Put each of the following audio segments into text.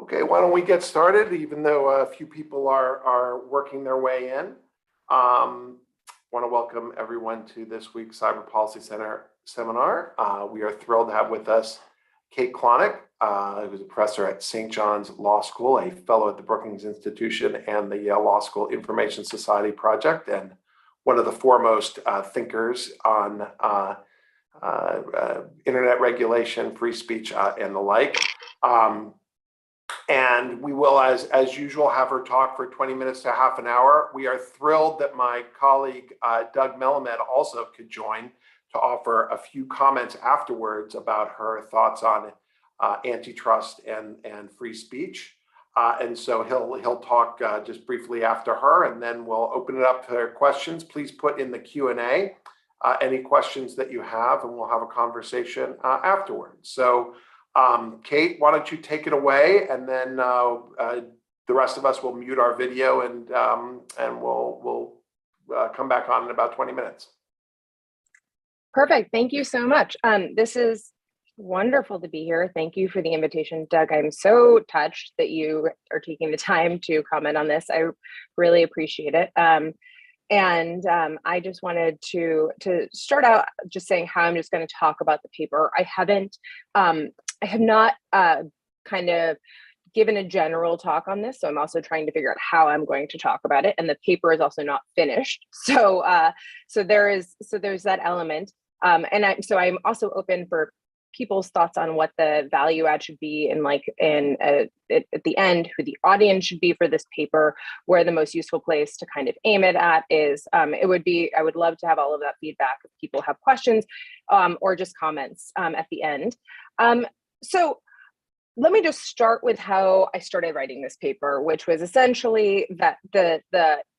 Okay, why don't we get started, even though a few people are working their way in. Want to welcome everyone to this week's Cyber Policy Center seminar. We are thrilled to have with us Kate Klonick, who's a professor at St. John's Law School, a fellow at the Brookings Institution and the Yale Law School Information Society Project, and one of the foremost thinkers on internet regulation, free speech, and the like. And we will, as usual, have her talk for 20 minutes to half an hour. We are thrilled that my colleague, Doug Melamed, also could join to offer a few comments afterwards about her thoughts on antitrust and free speech. And so he'll talk just briefly after her, and then we'll open it up for questions. Please put in the Q&A any questions that you have, and we'll have a conversation afterwards. So Kate, why don't you take it away, and then the rest of us will mute our video, and we'll come back on in about 20 minutes. Perfect. Thank you so much. This is wonderful to be here. Thank you for the invitation, Doug. I'm so touched that you are taking the time to comment on this. I really appreciate it. I just wanted to start out just saying how I'm just going to talk about the paper. I have not kind of given a general talk on this, so I'm also trying to figure out how I'm going to talk about it. And the paper is also not finished, so there's that element. So I'm also open for people's thoughts on what the value add should be, and at the end, who the audience should be for this paper, where the most useful place to kind of aim it at is. I would love to have all of that feedback if people have questions or just comments at the end. So let me just start with how I started writing this paper, which was essentially that the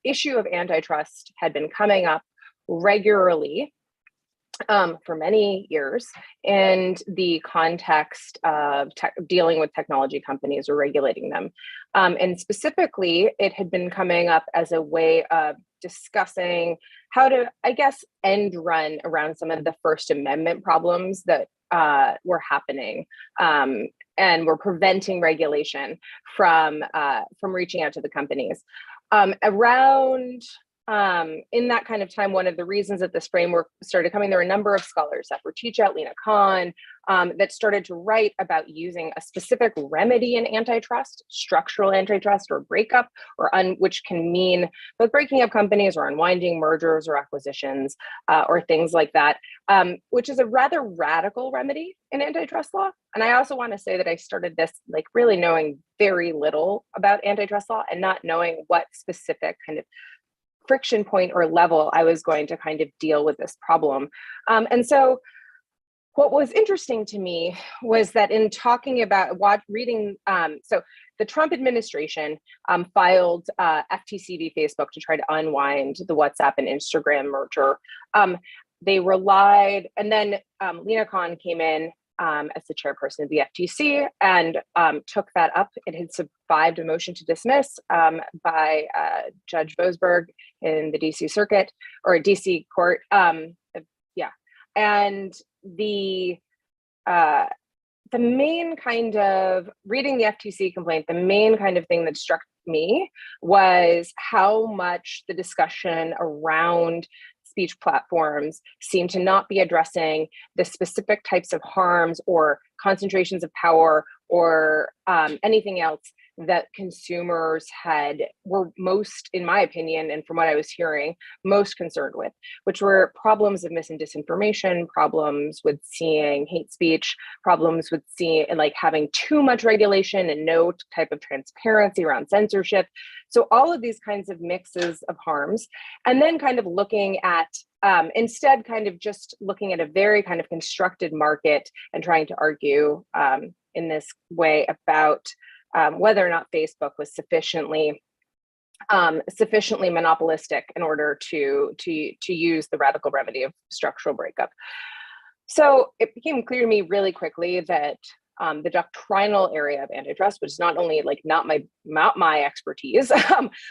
issue of antitrust had been coming up regularly for many years in the context of dealing with technology companies or regulating them. And specifically, it had been coming up as a way of discussing how to, I guess, end run around some of the First Amendment problems that were happening and were preventing regulation from reaching out to the companies. In that kind of time, one of the reasons that this framework started coming, there were a number of scholars, Zephyr Teachout, Lena Khan, that started to write about using a specific remedy in antitrust, structural antitrust or breakup, which can mean both breaking up companies or unwinding mergers or acquisitions or things like that, which is a rather radical remedy in antitrust law. And I also want to say that I started this really knowing very little about antitrust law and not knowing what specific kind of friction point or level I was going to kind of deal with this problem. And so what was interesting to me was that in talking about reading, so the Trump administration filed FTC v. Facebook to try to unwind the WhatsApp and Instagram merger. They relied, and then Lena Khan came in as the chairperson of the FTC and took that up. It had survived a motion to dismiss by Judge Boasberg in the DC Circuit or DC Court. And the main kind of reading the FTC complaint, the main kind of thing that struck me was how much the discussion around speech platforms seem to not be addressing the specific types of harms or concentrations of power or anything else that consumers were most, in my opinion, and from what I was hearing, most concerned with, which were problems of mis and disinformation, problems with seeing hate speech, problems with seeing having too much regulation and no type of transparency around censorship. So all of these kinds of mixes of harms, and then kind of looking at instead kind of just looking at a very kind of constructed market and trying to argue in this way about whether or not Facebook was sufficiently monopolistic in order to use the radical remedy of structural breakup. So it became clear to me really quickly that the doctrinal area of antitrust, which is not only like not my expertise,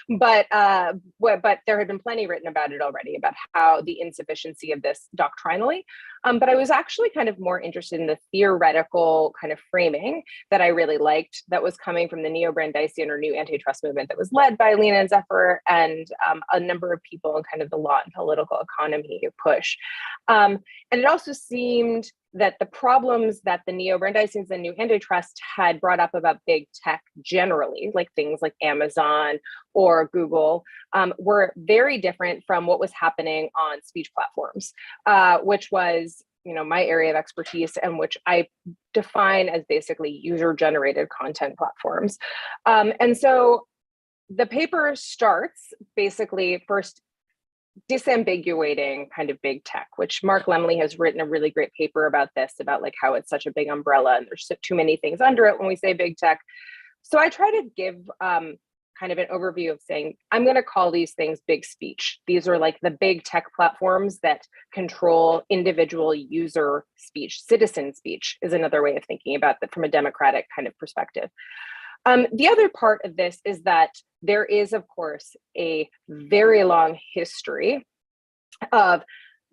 but there had been plenty written about it already, about how the insufficiency of this doctrinally. But I was actually kind of more interested in the theoretical kind of framing that I really liked, that was coming from the neo-Brandeisian or new antitrust movement that was led by Lena and Zephyr and a number of people in kind of the law and political economy push. And it also seemed that the problems that the neo-Brandeisians and new antitrust had brought up about big tech generally, like things like Amazon or Google, were very different from what was happening on speech platforms, which was, you know, my area of expertise, and which I define as basically user-generated content platforms. And so the paper starts basically first disambiguating kind of big tech, which Mark Lemley has written a really great paper about this, about like how it's such a big umbrella and there's too many things under it when we say big tech. So I try to give kind of an overview of saying, I'm going to call these things big speech. These are like the big tech platforms that control individual user speech. Citizen speech is another way of thinking about that from a democratic kind of perspective. The other part of this is that there is, of course, a very long history of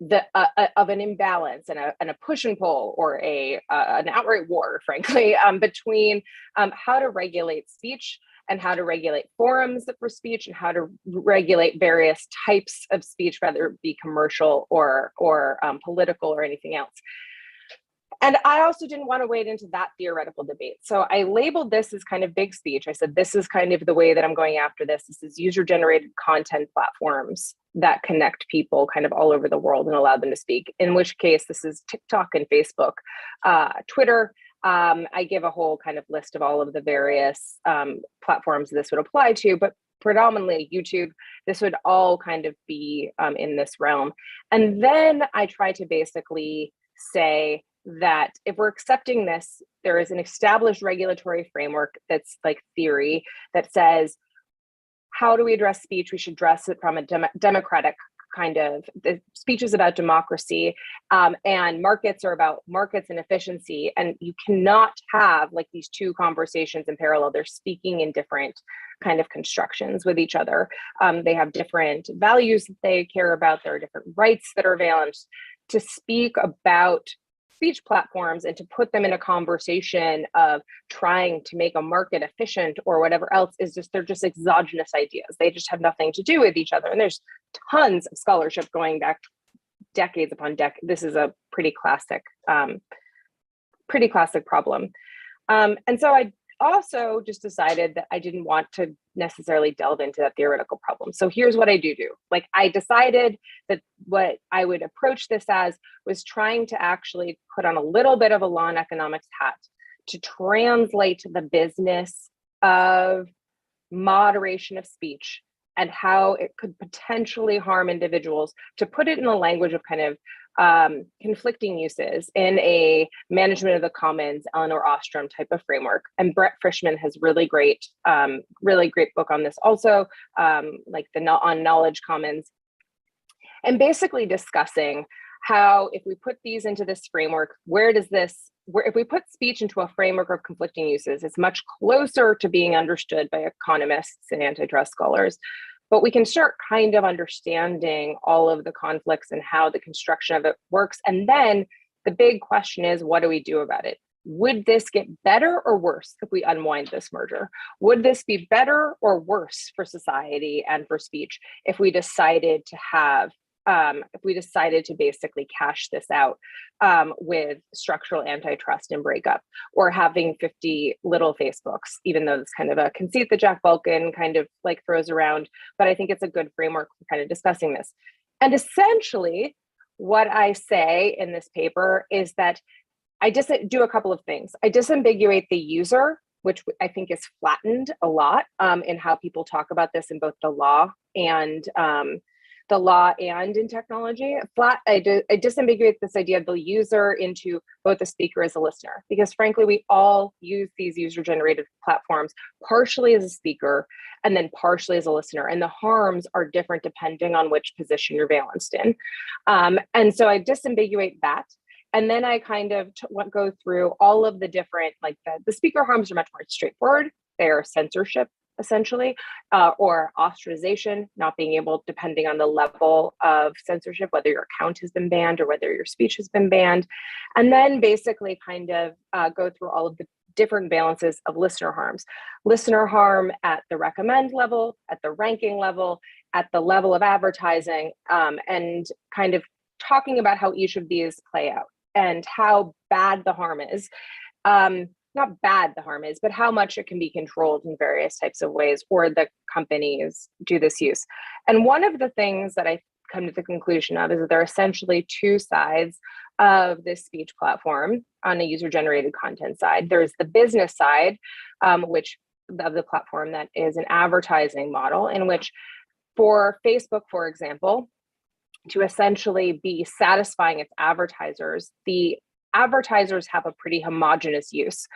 an imbalance and a push and pull, or an outright war, frankly, between how to regulate speech and how to regulate forums for speech and how to regulate various types of speech, whether it be commercial or political or anything else. And I also didn't want to wade into that theoretical debate. So I labeled this as kind of big speech. I said, this is kind of the way that I'm going after this. This is user-generated content platforms that connect people kind of all over the world and allow them to speak, in which case this is TikTok and Facebook, Twitter. I give a whole kind of list of all of the various platforms this would apply to, but predominantly YouTube. This would all kind of be in this realm. And then I try to basically say that if we're accepting this, there is an established regulatory framework that's like theory that says, how do we address speech? We should address it from a democratic kind of, the speech is about democracy, and markets are about markets and efficiency. And you cannot have like these two conversations in parallel. They're speaking in different kind of constructions with each other. They have different values that they care about. There are different rights that are valent. To speak about speech platforms and to put them in a conversation of trying to make a market efficient or whatever else is just, they're just exogenous ideas. They just have nothing to do with each other. And there's tons of scholarship going back decades upon decades. This is a pretty classic problem. And so I also just decided that I didn't want to necessarily delve into that theoretical problem. So here's what I do. Like, I decided that what I would approach this as was trying to actually put on a little bit of a law and economics hat to translate the business of moderation of speech and how it could potentially harm individuals, to put it in the language of kind of conflicting uses in a management of the commons, Eleanor Ostrom type of framework. And Brett Frischman has really great book on this also, like on knowledge commons, and basically discussing how if we put these into this framework, if we put speech into a framework of conflicting uses, it's much closer to being understood by economists and antitrust scholars. But we can start kind of understanding all of the conflicts and how the construction of it works. And then the big question is, what do we do about it? Would this get better or worse if we unwind this merger? Would this be better or worse for society and for speech if we decided to basically cash this out with structural antitrust and breakup, or having 50 little Facebooks, even though it's kind of a conceit that Jack Balkin kind of like throws around, but I think it's a good framework for kind of discussing this. And essentially what I say in this paper is that I just do a couple of things. I disambiguate the user, which I think is flattened a lot in how people talk about this in both the law and in technology. I disambiguate this idea of the user into both the speaker as a listener, because frankly, we all use these user-generated platforms partially as a speaker and then partially as a listener. And the harms are different depending on which position you're valenced in. And so I disambiguate that. And then I kind of go through all of the different, like the speaker harms are much more straightforward. They are censorship, essentially, or ostracization, not being able, depending on the level of censorship, whether your account has been banned or whether your speech has been banned. And then basically kind of go through all of the different balances of listener harms. Listener harm at the recommend level, at the ranking level, at the level of advertising, and kind of talking about how each of these play out and how bad the harm is. Not bad the harm is, but how much it can be controlled in various types of ways, or the companies do this use. And one of the things that I come to the conclusion of is that there are essentially two sides of this speech platform on a user-generated content side. There's the business side, which of the platform that is an advertising model, in which for Facebook, for example, to essentially be satisfying its advertisers, the advertisers have a pretty homogenous use.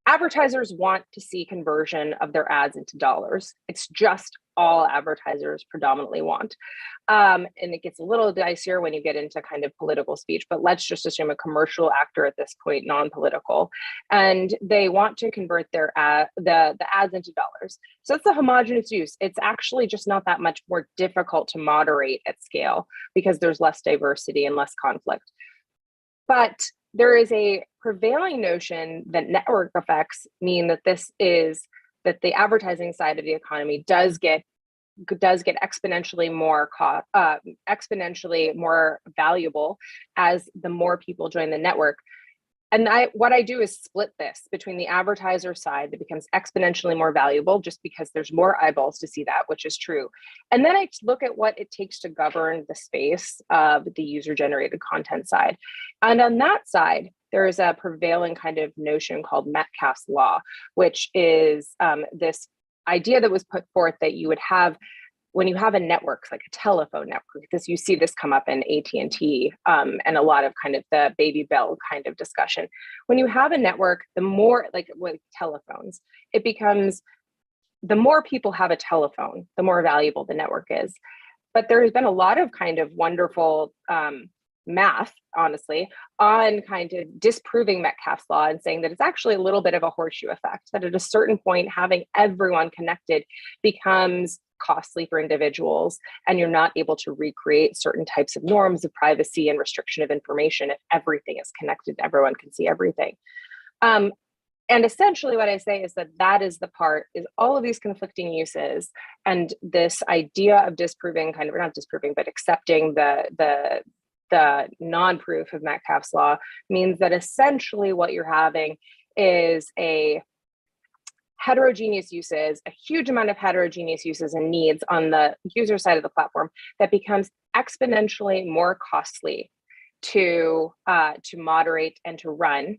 Advertisers want to see conversion of their ads into dollars. It's just all advertisers predominantly want. And it gets a little dicier when you get into kind of political speech, but let's just assume a commercial actor at this point, non-political, and they want to convert their the ads into dollars. So it's a homogenous use. It's actually just not that much more difficult to moderate at scale because there's less diversity and less conflict. But there is a prevailing notion that network effects mean that that the advertising side of the economy does get exponentially more valuable as the more people join the network. And what I do is split this between the advertiser side that becomes exponentially more valuable just because there's more eyeballs to see that, which is true. And then I look at what it takes to govern the space of the user-generated content side. And on that side, there is a prevailing kind of notion called Metcalfe's law, which is this idea that was put forth that you would have, when you have a network, like a telephone network, you see this come up in AT&T and a lot of kind of the baby bell kind of discussion. When you have a network, the more, like with telephones, it becomes, the more people have a telephone, the more valuable the network is. But there has been a lot of kind of wonderful math, honestly, on kind of disproving Metcalfe's law and saying that it's actually a little bit of a horseshoe effect, that at a certain point, having everyone connected becomes costly for individuals, and you're not able to recreate certain types of norms of privacy and restriction of information if everything is connected, everyone can see everything. And essentially what I say is that is the part, is all of these conflicting uses and this idea of disproving, kind of, or not disproving, but accepting the non-proof of Metcalfe's law means that essentially what you're having is a heterogeneous uses, a huge amount of heterogeneous uses and needs on the user side of the platform that becomes exponentially more costly to moderate and to run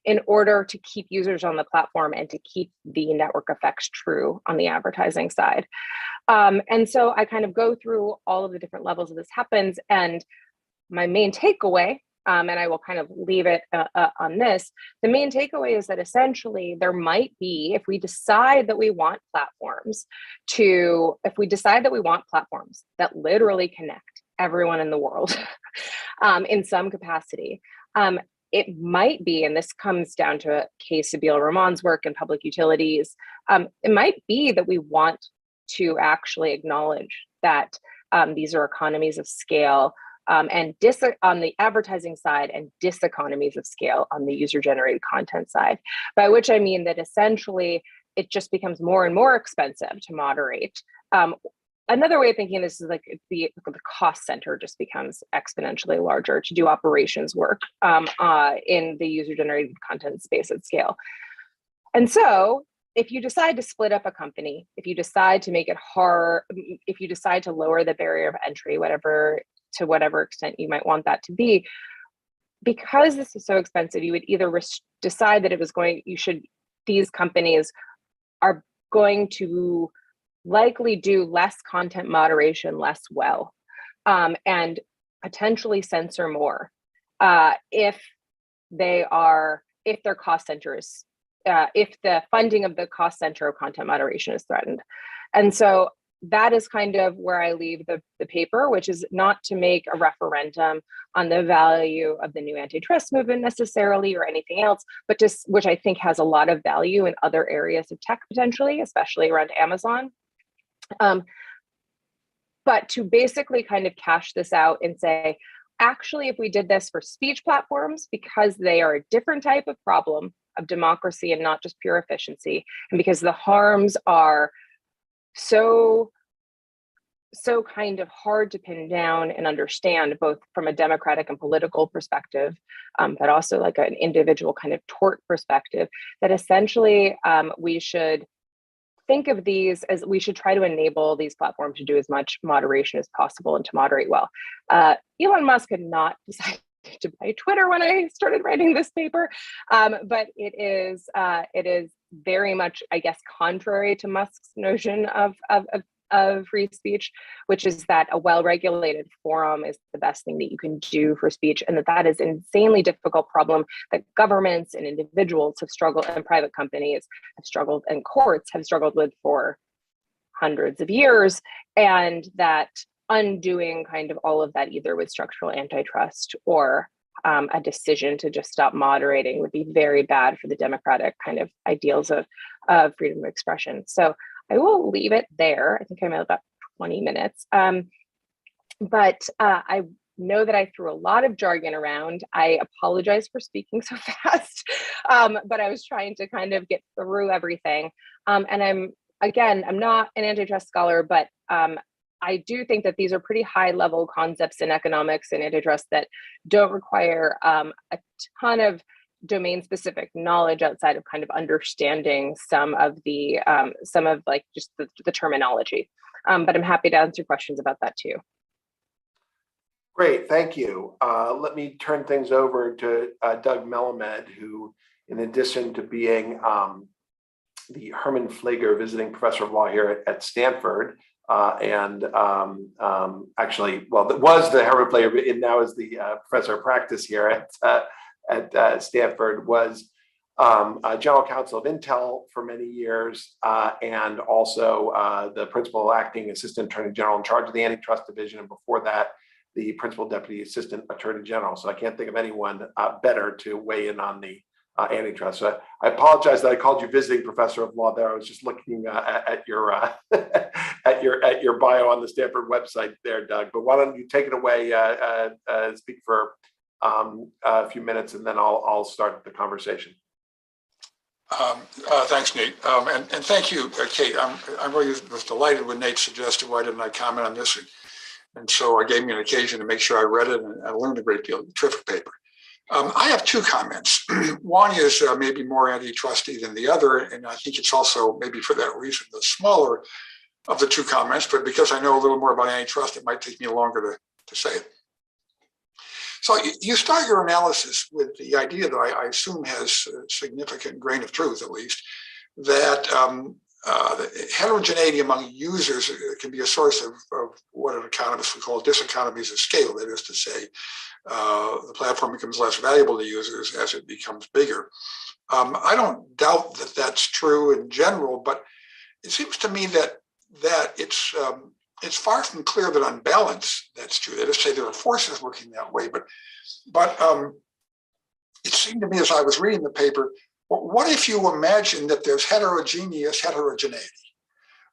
in order to keep users on the platform and to keep the network effects true on the advertising side. And so I kind of go through all of the different levels of this happens, and my main takeaway, and I will kind of leave it on this, the main takeaway is that essentially there might be, if we decide that we want platforms that literally connect everyone in the world in some capacity, it might be, and this comes down to a case of Sabeel Rahman's work in public utilities, it might be that we want to actually acknowledge that these are economies of scale and on the advertising side, and diseconomies of scale on the user-generated content side, by which I mean that essentially it just becomes more and more expensive to moderate. Another way of thinking this is like the cost center just becomes exponentially larger to do operations work in the user-generated content space at scale. And so if you decide to split up a company, if you decide to make it hard, if you decide to lower the barrier of entry, to whatever extent you might want that to be, because this is so expensive, you would either decide that these companies are going to likely do less content moderation less well, and potentially censor more if their cost centers, if the funding of the cost center of content moderation is threatened. And so that is kind of where I leave the paper, which is not to make a referendum on the value of the new antitrust movement necessarily or anything else, but just which I think has a lot of value in other areas of tech potentially, especially around Amazon. But to basically kind of cash this out and say, actually, if we did this for speech platforms, because they are a different type of problem of democracy and not just pure efficiency, and because the harms are so kind of hard to pin down and understand, both from a democratic and political perspective, but also like an individual kind of tort perspective, that essentially we should think of these as we should try to enable these platforms to do as much moderation as possible and to moderate well. Elon Musk had not decided to buy Twitter when I started writing this paper, but it is very much, I guess, contrary to Musk's notion of free speech, which is that a well-regulated forum is the best thing that you can do for speech, and that is an insanely difficult problem that governments and individuals have struggled, and private companies have struggled, and courts have struggled with for hundreds of years, and that undoing kind of all of that, either with structural antitrust or a decision to just stop moderating, would be very bad for the democratic kind of ideals of freedom of expression. So I will leave it there. I think I'm at about 20 minutes. But I know that I threw a lot of jargon around. I apologize for speaking so fast, but I was trying to kind of get through everything. And I'm not an antitrust scholar, but I do think that these are pretty high level concepts in economics and antitrust that don't require a ton of domain specific knowledge outside of kind of understanding some of like just the terminology. But I'm happy to answer questions about that too. Great, thank you. Let me turn things over to Doug Melamed, who, in addition to being the Herman Flager Visiting Professor of Law here at Stanford, and actually, well, that was the Herman Flager, and now is the Professor of Practice here at Stanford, was General Counsel of Intel for many years, and also the Principal Acting Assistant Attorney General in charge of the Antitrust Division, and before that, the Principal Deputy Assistant Attorney General. So I can't think of anyone better to weigh in on the antitrust. So I apologize that I called you Visiting Professor of Law there. I was just looking at your at your bio on the Stanford website there, Doug. But why don't you take it away, speak for a few minutes, and then I'll start the conversation. Thanks, Nate, and thank you, Kate. I really was delighted when Nate suggested why didn't I comment on this, and so it gave me an occasion to make sure I read it, and I learned a great deal. Terrific paper. I have two comments. One is maybe more antitrusty than the other, and I think it's also maybe for that reason the smaller of the two comments. But because I know a little more about antitrust, it might take me longer to say it. So you start your analysis with the idea that I assume has a significant grain of truth, at least, that the heterogeneity among users can be a source of what an economist would call diseconomies of scale. That is to say, the platform becomes less valuable to users as it becomes bigger. I don't doubt that that's true in general, but it seems to me that it's far from clear that on balance that's true. That is to say, there are forces working that way, but it seemed to me as I was reading the paper, what if you imagine that there's heterogeneous heterogeneity?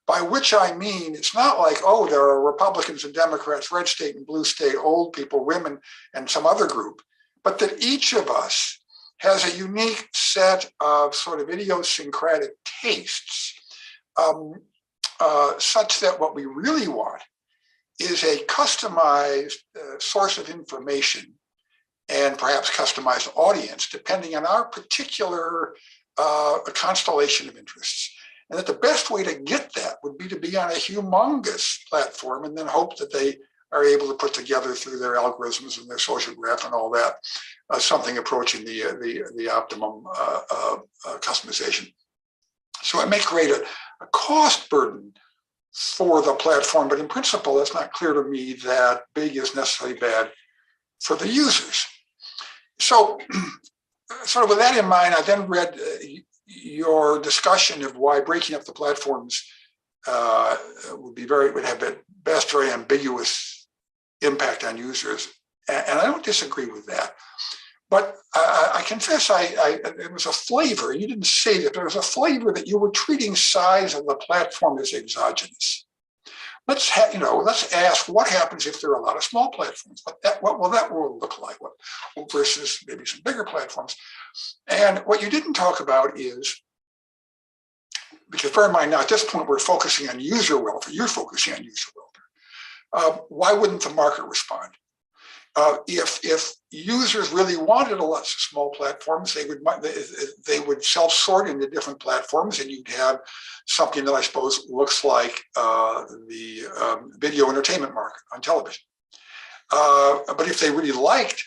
By which I mean, it's not like, oh, there are Republicans and Democrats, red state and blue state, old people, women, and some other group, but that each of us has a unique set of sort of idiosyncratic tastes, such that what we really want is a customized source of information and perhaps customized audience, depending on our particular constellation of interests. And that the best way to get that would be to be on a humongous platform and then hope that they are able to put together through their algorithms and their social graph and all that, something approaching the optimum customization. So it may create a cost burden for the platform, but in principle, it's not clear to me that big is necessarily bad for the users. So sort of with that in mind, I then read your discussion of why breaking up the platforms would have at best very ambiguous impact on users. And I don't disagree with that. But I confess, it was a flavor. You didn't say that. There was a flavor that you were treating size of the platform as exogenous. Let's ask what happens if there are a lot of small platforms. What will that world look like? Versus maybe some bigger platforms. And what you didn't talk about is, because bear in mind now at this point we're focusing on user welfare. You're focusing on user welfare. Why wouldn't the market respond? If users really wanted a lot of small platforms, they would self-sort into different platforms, and you'd have something that I suppose looks like the video entertainment market on television. But if they really liked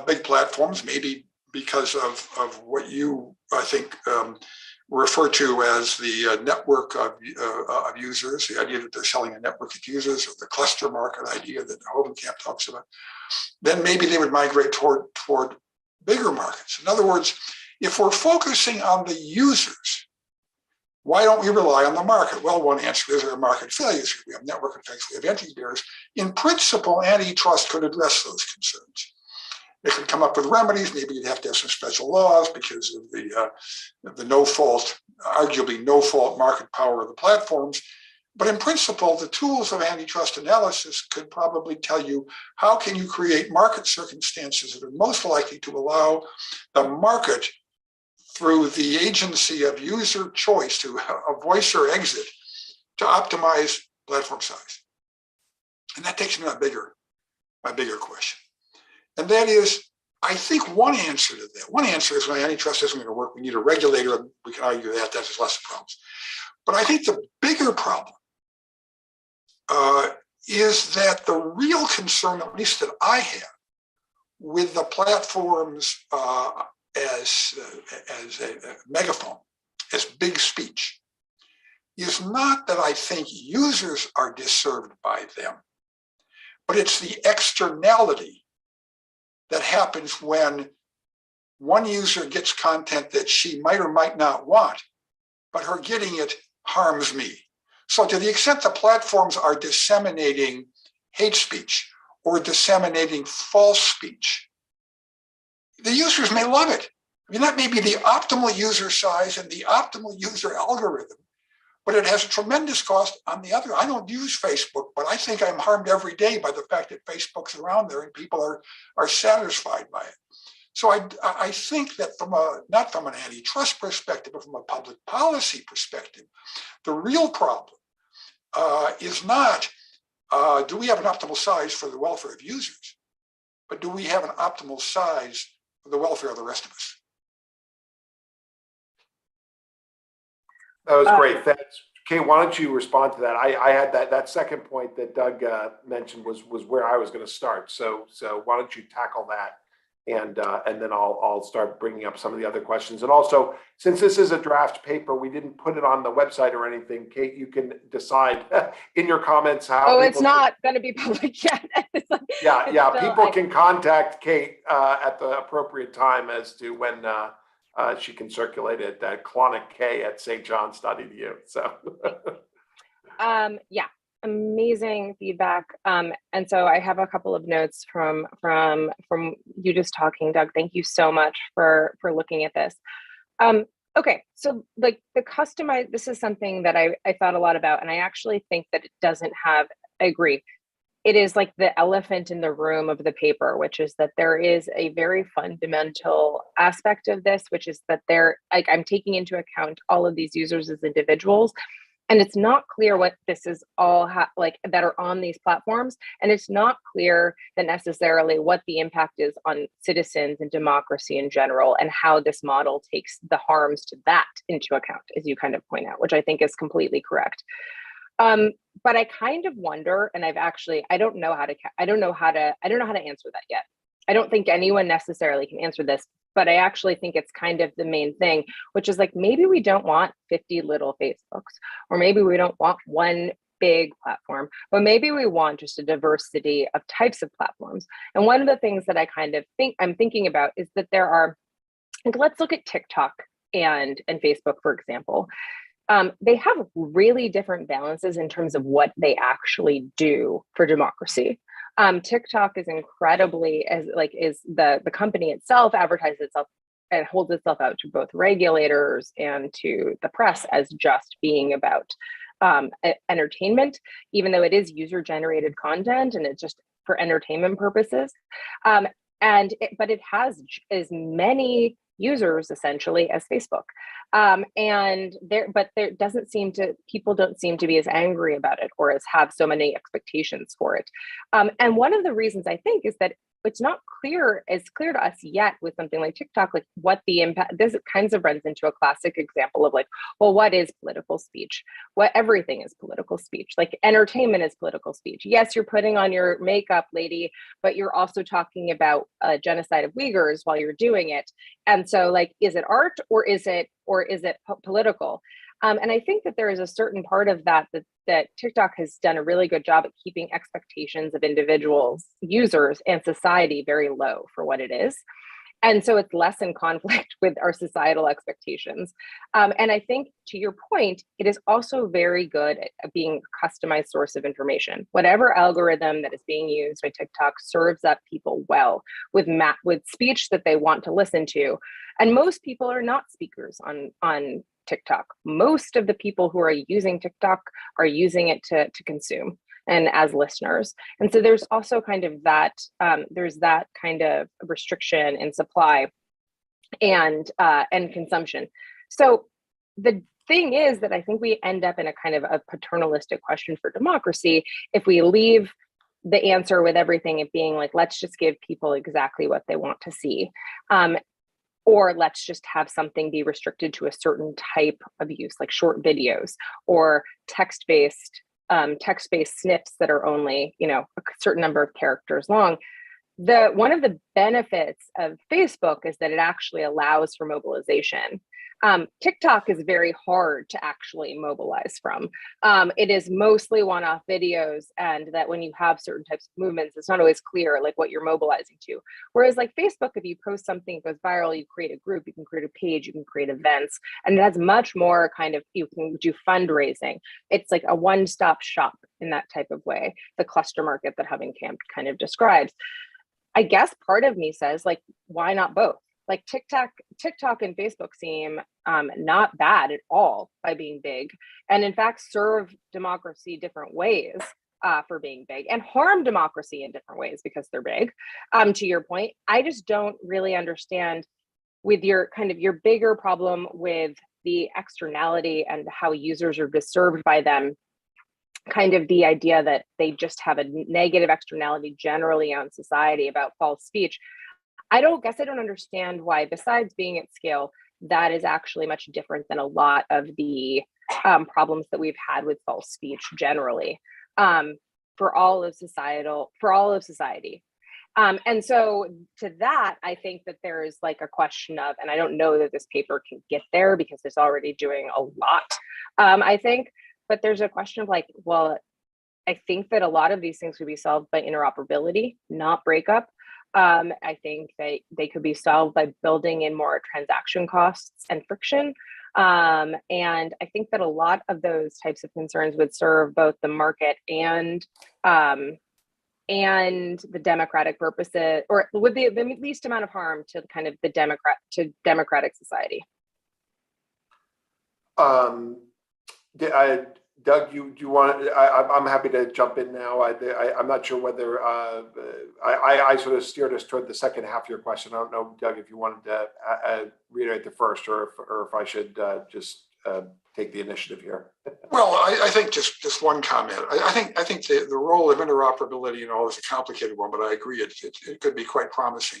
big platforms, maybe because of what you, I think, refer to as the network of users, the idea that they're selling a network of users, or the cluster market idea that Hovenkamp talks about, then maybe they would migrate toward bigger markets. In other words, if we're focusing on the users, why don't we rely on the market? Well, one answer is there are market failures. We have network effects, we have entry barriers. In principle, antitrust could address those concerns. It could come up with remedies. Maybe you'd have to have some special laws because of the no-fault, arguably no-fault market power of the platforms. But in principle, the tools of antitrust analysis could probably tell you how can you create market circumstances that are most likely to allow the market, through the agency of user choice, to a voice or exit, to optimize platform size. And that takes me to my bigger question. And that is, I think one answer to that, one answer is when antitrust isn't going to work, we need a regulator, and we can argue that has less problems. But I think the bigger problem is that the real concern, at least that I have, with the platforms as a megaphone, as big speech, is not that I think users are disserved by them, but it's the externality that happens when one user gets content that she might or might not want, but her getting it harms me. So to the extent the platforms are disseminating hate speech or disseminating false speech, the users may love it. I mean, that may be the optimal user size and the optimal user algorithm, but it has a tremendous cost on the other. I don't use Facebook, but I think I'm harmed every day by the fact that Facebook's around there and people are satisfied by it. So I think that not from an antitrust perspective, but from a public policy perspective, the real problem is not, do we have an optimal size for the welfare of users, but do we have an optimal size for the welfare of the rest of us? That was great. Thanks. Kate, why don't you respond to that? I had that second point that Doug mentioned was where I was going to start. So why don't you tackle that, and then I'll start bringing up some of the other questions. And also, since this is a draft paper, we didn't put it on the website or anything. Kate, you can decide in your comments how. Oh, it's not going to be public yet. Yeah. People can contact Kate at the appropriate time as to when she can circulate it at clonic@stjohns.edu. So, yeah, amazing feedback. And so I have a couple of notes from you just talking, Doug. Thank you so much for looking at this. Okay, so like the customized, this is something that I thought a lot about, and I actually think that it doesn't have. I agree. It is like the elephant in the room of the paper, which is that there is a very fundamental aspect of this, which is that I'm taking into account all of these users as individuals, and it's not clear what this is all that are on these platforms, and it's not clear that necessarily what the impact is on citizens and democracy in general, and how this model takes the harms to that into account, as you kind of point out, which I think is completely correct. But I kind of wonder, and I don't know how to answer that yet. I don't think anyone necessarily can answer this, but I actually think it's kind of the main thing, which is like, maybe we don't want 50 little Facebooks, or maybe we don't want one big platform, but maybe we want just a diversity of types of platforms. And one of the things that I'm thinking about is that there are, like, let's look at TikTok and Facebook, for example. they have really different balances in terms of what they actually do for democracy. TikTok is incredibly, is the company itself advertises itself and holds itself out to both regulators and to the press as just being about entertainment, even though it is user-generated content and it's just for entertainment purposes. But it has as many users essentially as Facebook. People don't seem to be as angry about it or as have so many expectations for it. And one of the reasons I think is that it's not clear to us yet with something like TikTok, like what the impact, this kinds of runs into a classic example of like, well, what is political speech? Everything is political speech. Like entertainment is political speech. Yes, you're putting on your makeup, lady, but you're also talking about genocide of Uyghurs while you're doing it. And so like, is it art or is it political? And I think that there is a certain part of that TikTok has done a really good job at keeping expectations of individuals, users, and society very low for what it is. And so it's less in conflict with our societal expectations. And I think to your point, it is also very good at being a customized source of information. Whatever algorithm that is being used by TikTok serves up people well with speech that they want to listen to. And most people are not speakers on TikTok. Most of the people who are using TikTok are using it to consume and as listeners. And so there's also kind of that, there's that kind of restriction in supply and consumption. So the thing is that I think we end up in a kind of a paternalistic question for democracy if we leave the answer with everything it being like, let's just give people exactly what they want to see. Or let's just have something be restricted to a certain type of use, like short videos or text-based snips that are only, a certain number of characters long. One of the benefits of Facebook is that it actually allows for mobilization. TikTok is very hard to actually mobilize from. It is mostly one-off videos, and that when you have certain types of movements, it's not always clear like what you're mobilizing to. Whereas like Facebook, if you post something that goes viral, you create a group, you can create a page, you can create events, and it has much more kind of, you can do fundraising. It's like a one-stop shop in that type of way, the cluster market that Huffington kind of describes. I guess part of me says like, why not both? Like TikTok and Facebook seem not bad at all by being big, and in fact serve democracy different ways for being big, and harm democracy in different ways because they're big. To your point, I just don't really understand with your bigger problem with the externality and how users are disturbed by them. Kind of the idea that they just have a negative externality generally on society about false speech. I don't understand why, besides being at scale, that is actually much different than a lot of the problems that we've had with false speech generally for all of society. And so to that, I think that there is like a question of, and I don't know that this paper can get there because it's already doing a lot, I think, but there's a question of like, well, I think that a lot of these things could be solved by interoperability, not breakup. I think they could be solved by building in more transaction costs and friction. And I think that a lot of those types of concerns would serve both the market and the democratic purposes, or with the least amount of harm to kind of democratic society. Doug, do you want? I'm happy to jump in now. I'm not sure whether I sort of steered us toward the second half of your question. I don't know, Doug, if you wanted to reiterate the first, or if I should just take the initiative here. Well, I think just one comment. I think the role of interoperability and all is a complicated one, but I agree it could be quite promising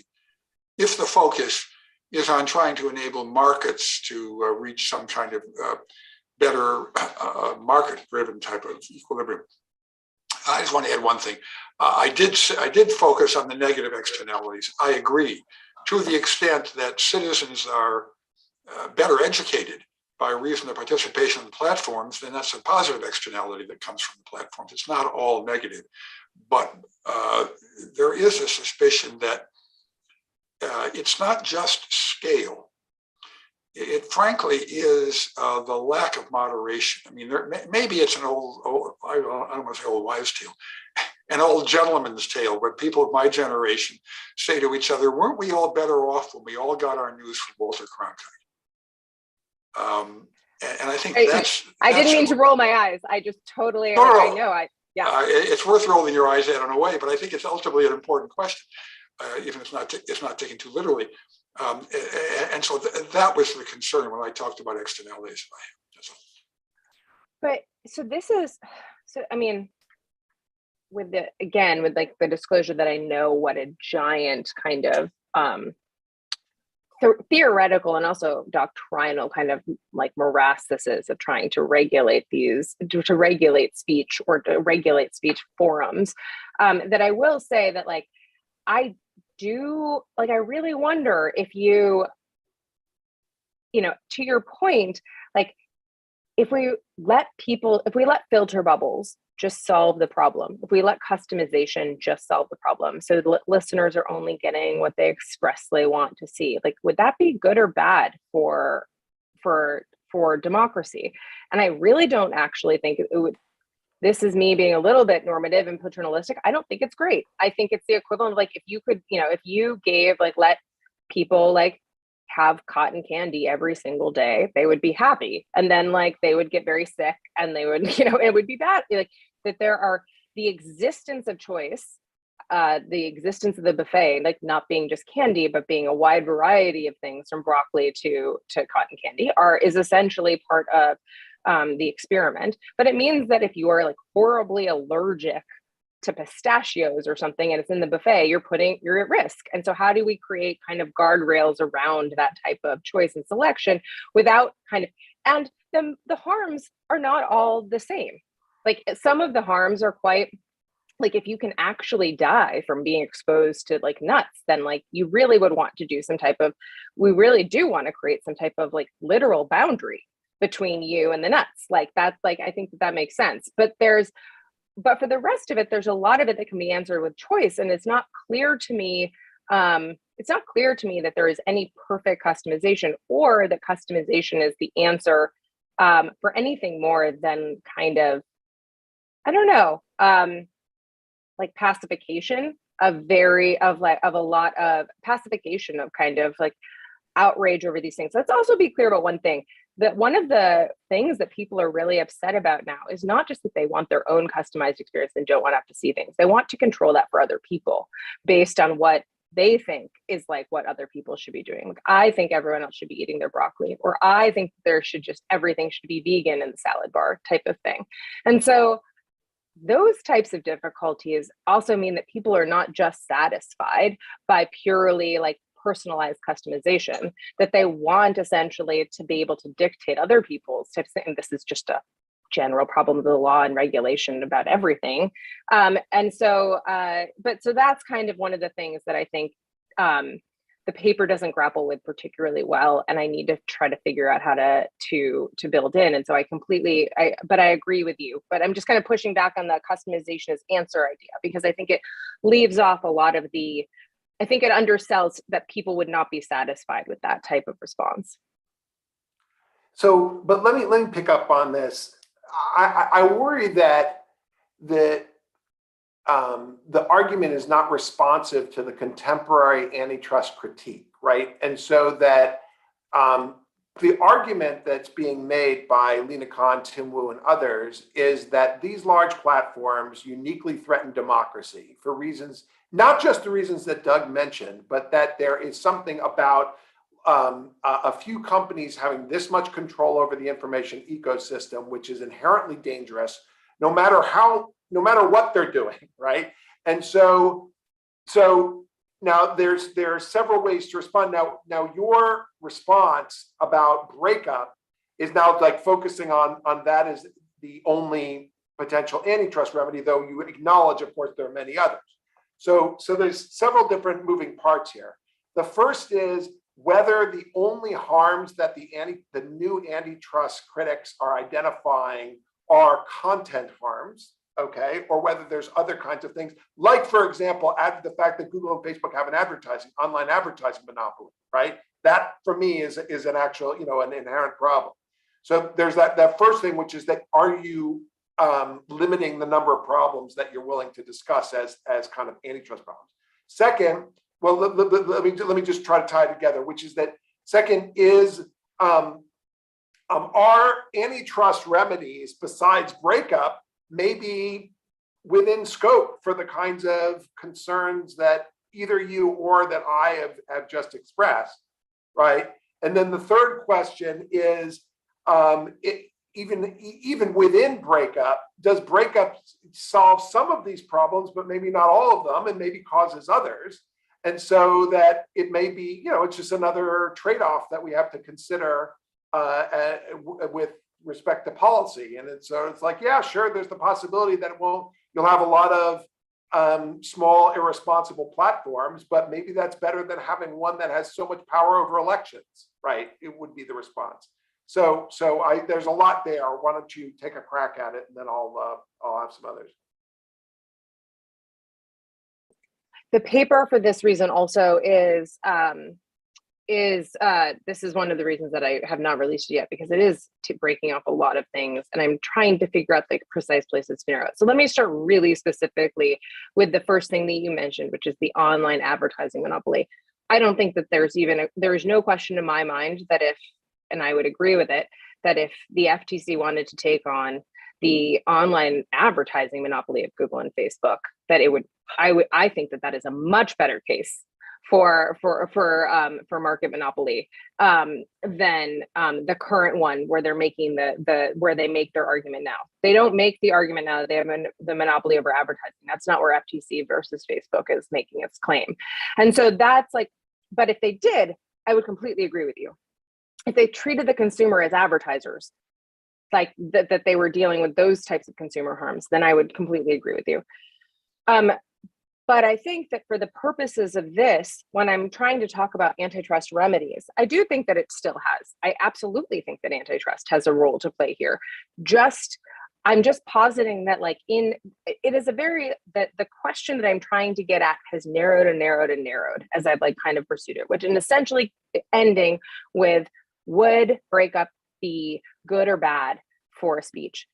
if the focus is on trying to enable markets to reach some kind of better market-driven type of equilibrium. I just want to add one thing. I did focus on the negative externalities. I agree, to the extent that citizens are better educated by reason of participation in platforms, then that's a positive externality that comes from the platforms. It's not all negative, but there is a suspicion that it's not just scale. it frankly is the lack of moderation. I mean, maybe it's an old I don't want to say old wives' tale, an old gentleman's tale, where people of my generation say to each other, weren't we all better off when we all got our news from Walter Cronkite? And I think I didn't mean to roll my eyes. I just totally, no, I know. Yeah. It's worth rolling your eyes at in a way, but I think it's ultimately an important question, even if it's not taken too literally. And so that was the concern when I talked about externalities. But so this is, so I mean, with like the disclosure that I know what a giant kind of theoretical and also doctrinal kind of like morass this is of trying to regulate to regulate speech or to regulate speech forums, that I will say that like I really wonder if you know, to your point, like if we let filter bubbles just solve the problem, if we let customization just solve the problem, so the listeners are only getting what they expressly want to see, like, would that be good or bad for democracy? And I really don't actually think it would. This is me being a little bit normative and paternalistic. I don't think it's great. I think it's the equivalent of like, if you could, you know, if you gave like, let people like have cotton candy every single day, they would be happy. And then like, they would get very sick and they would, you know, it would be bad. Like that there are the existence of choice, the existence of the buffet, like not being just candy, but being a wide variety of things from broccoli to cotton candy is essentially part of the experiment. But it means that if you are like horribly allergic to pistachios or something and it's in the buffet, you're at risk. And so how do we create kind of guardrails around that type of choice and selection without kind of, and the harms are not all the same. Like some of the harms are quite, like if you can actually die from being exposed to like nuts, then like you really would want to do we really do want to create some type of like literal boundary between you and the nuts. Like that's like, I think that makes sense. But for the rest of it, there's a lot of it that can be answered with choice. And it's not clear to me, that there is any perfect customization or that customization is the answer for anything more than kind of, I don't know, like pacification of a lot of pacification of kind of like outrage over these things. Let's also be clear about one thing, that one of the things that people are really upset about now is not just that they want their own customized experience and don't want to have to see things. They want to control that for other people based on what they think is like what other people should be doing. Like, I think everyone else should be eating their broccoli, or I think everything should be vegan in the salad bar type of thing. And so those types of difficulties also mean that people are not just satisfied by purely like personalized customization, that they want essentially to be able to dictate other people's types of things. This is just a general problem of the law and regulation about everything. And so that's kind of one of the things that I think the paper doesn't grapple with particularly well, and I need to try to figure out how to build in. And so I agree with you, but I'm just kind of pushing back on the customization as answer idea, because I think it leaves off a lot of I think it undersells that people would not be satisfied with that type of response. So, but let me pick up on this. I worry that the argument is not responsive to the contemporary antitrust critique, right? And so that the argument that's being made by Lina Khan, Tim Wu, and others is that these large platforms uniquely threaten democracy for reasons, not just the reasons that Doug mentioned, but that there is something about a few companies having this much control over the information ecosystem, which is inherently dangerous, no matter what they're doing, right? And so now there are several ways to respond. Now your response about breakup is now like focusing on that as the only potential antitrust remedy, though you acknowledge, of course, there are many others. So there's several different moving parts here. The first is whether the only harms that the new antitrust critics are identifying are content harms, okay, or whether there's other kinds of things, like, for example, the fact that Google and Facebook have an online advertising monopoly, right? That for me is an actual, an inherent problem. So there's that first thing, which is that are you limiting the number of problems that you're willing to discuss as kind of antitrust problems? Second, well, let me just try to tie it together, which is that second is are antitrust remedies besides breakup maybe within scope for the kinds of concerns that either you or that I have just expressed, right? And then the third question is, even within breakup, does breakup solve some of these problems, but maybe not all of them, and maybe causes others? And so that it may be, it's just another trade-off that we have to consider with respect to policy. And it's like, yeah, sure, there's the possibility that you'll have a lot of small irresponsible platforms, but maybe that's better than having one that has so much power over elections, right? It would be the response. So there's a lot there. Why don't you take a crack at it, and then I'll have some others. The paper for this reason also is this is one of the reasons that I have not released it yet, because it is breaking off a lot of things, and I'm trying to figure out the precise places to narrow it. So let me start really specifically with the first thing that you mentioned, which is the online advertising monopoly. I don't think that there is no question in my mind that and I would agree with it, that if the FTC wanted to take on the online advertising monopoly of Google and Facebook, that I think that is a much better case for market monopoly than the current one where they're making where they make their argument now. They don't make the argument now that they have the monopoly over advertising. That's not where FTC versus Facebook is making its claim. And so that's like, but if they did, I would completely agree with you. If they treated the consumer as advertisers, like that they were dealing with those types of consumer harms, then I would completely agree with you. But I think that for the purposes of this, when I'm trying to talk about antitrust remedies, I do think that it still has. I absolutely think that antitrust has a role to play here. I'm just positing that the question that I'm trying to get at has narrowed and narrowed and narrowed as I've kind of pursued it, which is essentially ending with, would breakup be good or bad for speech?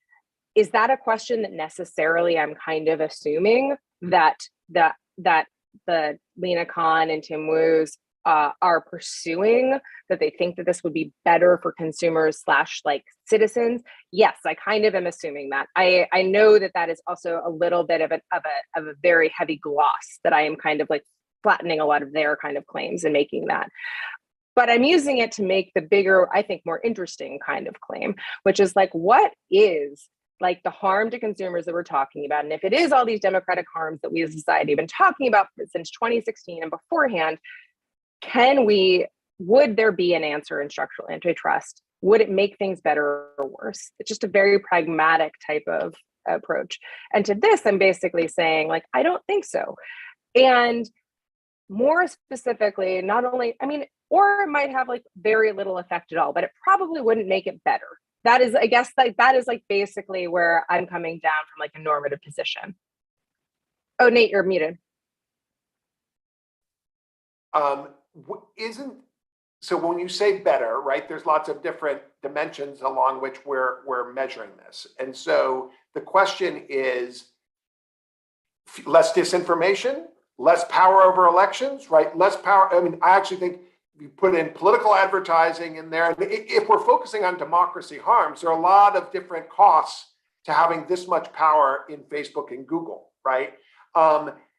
Is that a question that necessarily I'm kind of assuming that the Lena Khan and Tim Wu's are pursuing, that they think that this would be better for consumers / citizens? Yes, I kind of am assuming that. I know that is also a little bit of a very heavy gloss, that I am kind of flattening a lot of their kind of claims and making that. But I'm using it to make the bigger, I think, more interesting kind of claim, which is what is the harm to consumers that we're talking about? And if it is all these democratic harms that we as a society have been talking about since 2016 and beforehand, would there be an answer in structural antitrust? Would it make things better or worse? It's just a very pragmatic type of approach. And to this, I'm basically saying, I don't think so. And more specifically, not only, or it might have very little effect at all, but it probably wouldn't make it better. That is, I guess, that is basically where I'm coming down from a normative position. Oh, Nate, you're muted. So when you say better, right, there's lots of different dimensions along which we're measuring this. And so the question is less disinformation, less power over elections, right? Less power. I actually think you put in political advertising in there. If we're focusing on democracy harms, there are a lot of different costs to having this much power in Facebook and Google, right?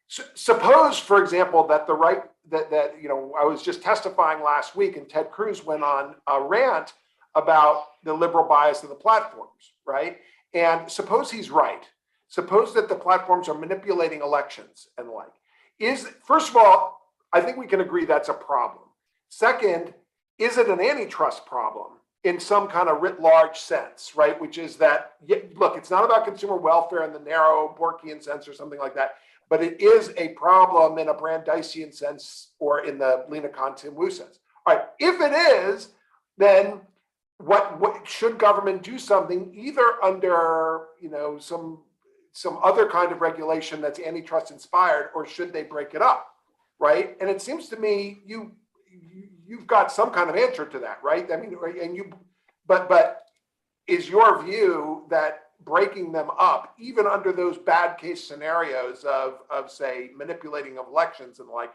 Suppose, for example, that I was just testifying last week, and Ted Cruz went on a rant about the liberal bias of the platforms, right? And suppose he's right. Suppose that the platforms are manipulating elections and first of all, I think we can agree that's a problem. Second, is it an antitrust problem in some kind of writ large sense, right? Which is that, look, it's not about consumer welfare in the narrow Borkian sense or something like that, but it is a problem in a Brandeisian sense or in the Lena Khan Tim Wu sense. All right, if it is, then what should government do something either under some other kind of regulation that's antitrust inspired, or should they break it up, right? And it seems to me you've got some kind of answer to that, right? I mean, but is your view that breaking them up, even under those bad case scenarios of say manipulating of elections and like,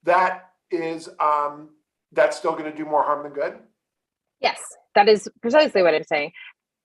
that is that's still going to do more harm than good? Yes, that is precisely what I'm saying.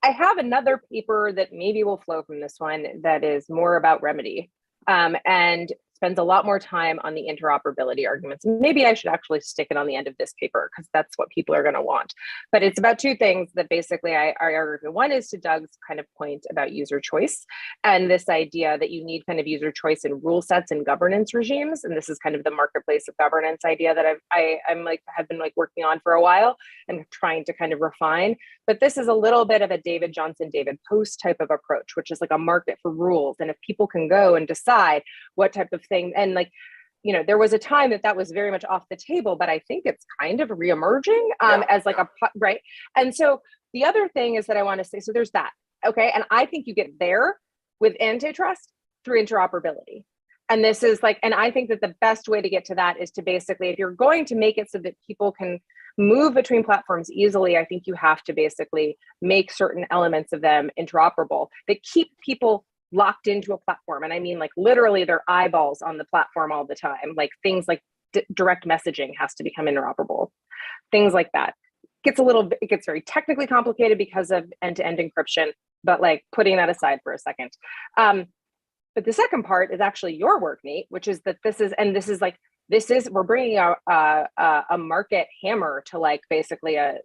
I have another paper that maybe will flow from this one that is more about remedy, and spends a lot more time on the interoperability arguments. Maybe I should actually stick it on the end of this paper because that's what people are going to want. But it's about two things that basically I argue. One is to Doug's kind of point about user choice and this idea that you need kind of user choice in rule sets and governance regimes. And this is kind of the marketplace of governance idea that have been working on for a while and trying to kind of refine. But this is a little bit of a David Johnson, David Post type of approach, which is like a market for rules. And if people can go and decide what type of thing, and there was a time that was very much off the table, but I think it's kind of reemerging as like right. And so the other thing is that I want to say, so there's that. Okay. And I think you get there with antitrust through interoperability. And this is and I think that the best way to get to that is to basically, if you're going to make it so that people can move between platforms easily, I think you have to basically make certain elements of them interoperable that keep people locked into a platform. And I mean, literally their eyeballs on the platform all the time. Things like direct messaging has to become interoperable. Things like that. It gets very technically complicated because of end-to-end encryption, but putting that aside for a second. But the second part is actually your work, Nate, which is that we're bringing a market hammer to basically a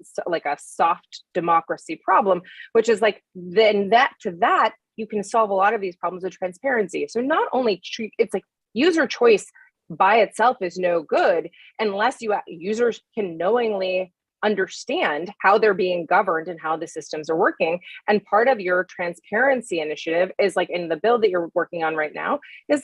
soft democracy problem, which is then that you can solve a lot of these problems with transparency. So not only it's user choice by itself is no good unless users can knowingly understand how they're being governed and how the systems are working. And part of your transparency initiative is in the bill that you're working on right now is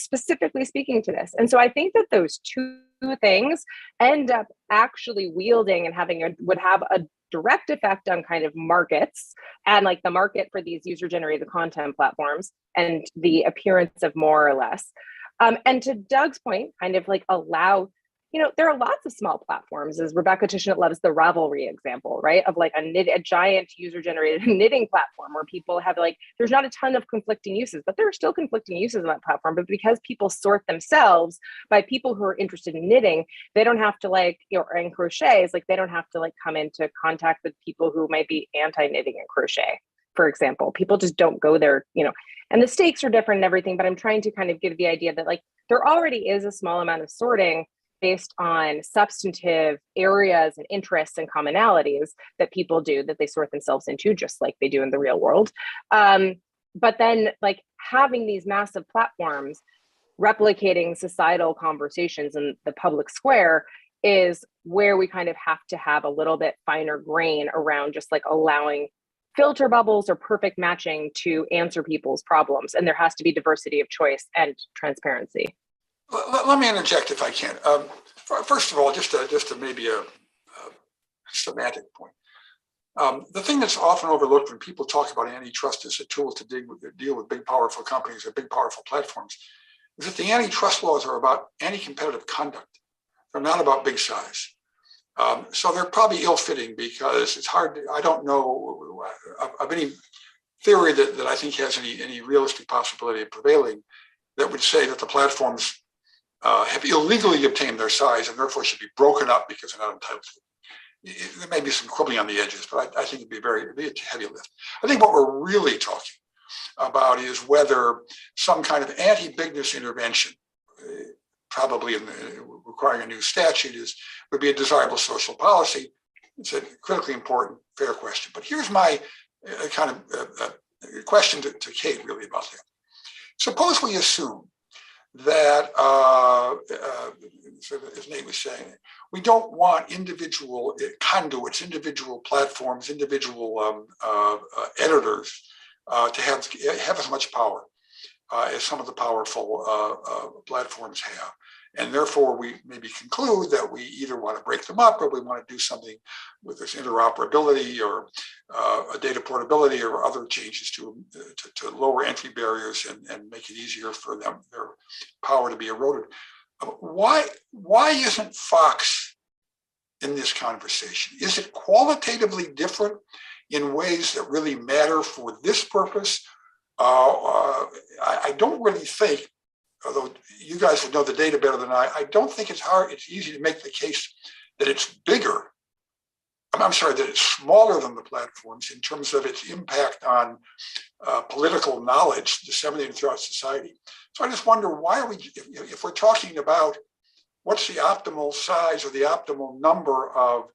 specifically speaking to this. And so I think that those two things end up actually wielding and would have a direct effect on kind of markets and the market for these user generated content platforms and the appearance of more or less. And to Doug's point, kind of allow, there are lots of small platforms, as Rebecca Tishnet loves the Ravelry example, right? Of a giant user generated knitting platform where people have there's not a ton of conflicting uses, but there are still conflicting uses on that platform. But because people sort themselves by people who are interested in knitting, they don't have to and crochets, they don't have to come into contact with people who might be anti-knitting and crochet, for example. People just don't go there, and the stakes are different and everything, but I'm trying to kind of give the idea that there already is a small amount of sorting based on substantive areas and interests and commonalities that people do that they sort themselves into just like they do in the real world. But then having these massive platforms replicating societal conversations in the public square is where we kind of have to have a little bit finer grain around just allowing filter bubbles or perfect matching to answer people's problems. And there has to be diversity of choice and transparency. Let me interject if I can. First of all, just maybe a semantic point. The thing that's often overlooked when people talk about antitrust as a tool to deal with big, powerful companies or big, powerful platforms is that the antitrust laws are about anti-competitive conduct. They're not about big size. So they're probably ill-fitting because it's hard. I don't know of any theory that I think has any realistic possibility of prevailing that would say that the platforms have illegally obtained their size and therefore should be broken up because they're not entitled to it. There may be some quibbling on the edges, but I think it'd be a heavy lift. I think what we're really talking about is whether some kind of anti-bigness intervention, probably requiring a new statute, would be a desirable social policy. It's a critically important, fair question. But here's my kind of question to Kate really about that. Suppose we assume that, as Nate was saying, we don't want individual conduits, individual platforms, individual editors to have as much power as some of the powerful platforms have. And therefore, we maybe conclude that we either want to break them up or we want to do something with this interoperability or data portability or other changes to lower entry barriers and make it easier for them, their power to be eroded. Why isn't Fox in this conversation? Is it qualitatively different in ways that really matter for this purpose? I don't really think, although you guys would know the data better than I don't think it's easy to make the case that it's bigger. I'm sorry, that it's smaller than the platforms in terms of its impact on political knowledge disseminated throughout society. So I just wonder, why are we, if we're talking about what's the optimal size or the optimal number of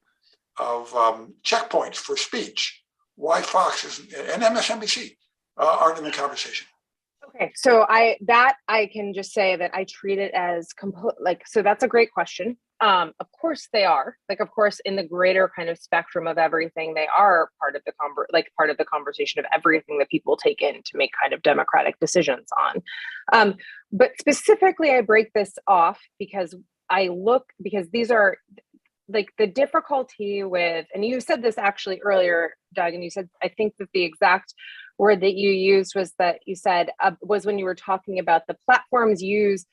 checkpoints for speech, why Fox and MSNBC aren't in the conversation? Okay, so I can just say that I treat it as so that's a great question. Of course they are, of course in the greater kind of spectrum of everything, they are part of the conversation of everything that people take in to make kind of democratic decisions on. But specifically, I break this off because these are the difficulty with, and you said this actually earlier, Doug, and you said, I think that the exact word that you used was that you said was when you were talking about the platforms use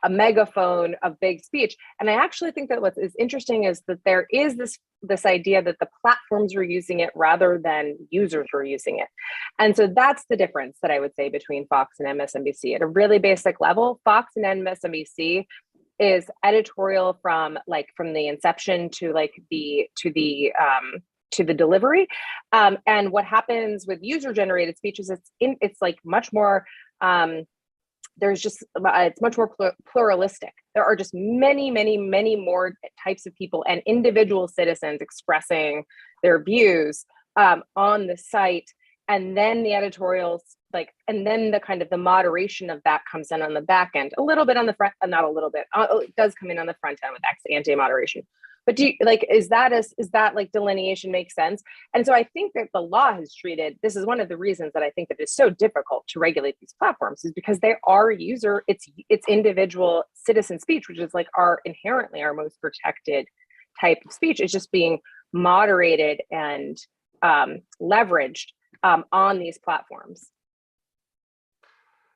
a megaphone of big speech. And I actually think that what is interesting is that there is this idea that the platforms were using it rather than users were using it. And so that's the difference that I would say between Fox and MSNBC. At a really basic level, Fox and MSNBC is editorial from the inception to the delivery. And what happens with user generated speech is it's much more, it's much more pluralistic. There are just many, many, many more types of people and individual citizens expressing their views on the site. And then the editorials, and then the kind of the moderation of that comes in on the back end, a little bit on the front, not a little bit, it does come in on the front end with ex-ante moderation. But is that delineation makes sense? And so I think that the law has treated, this is one of the reasons that I think that it's so difficult to regulate these platforms, is because they are it's individual citizen speech, which is inherently our most protected type of speech. It's just being moderated and leveraged on these platforms.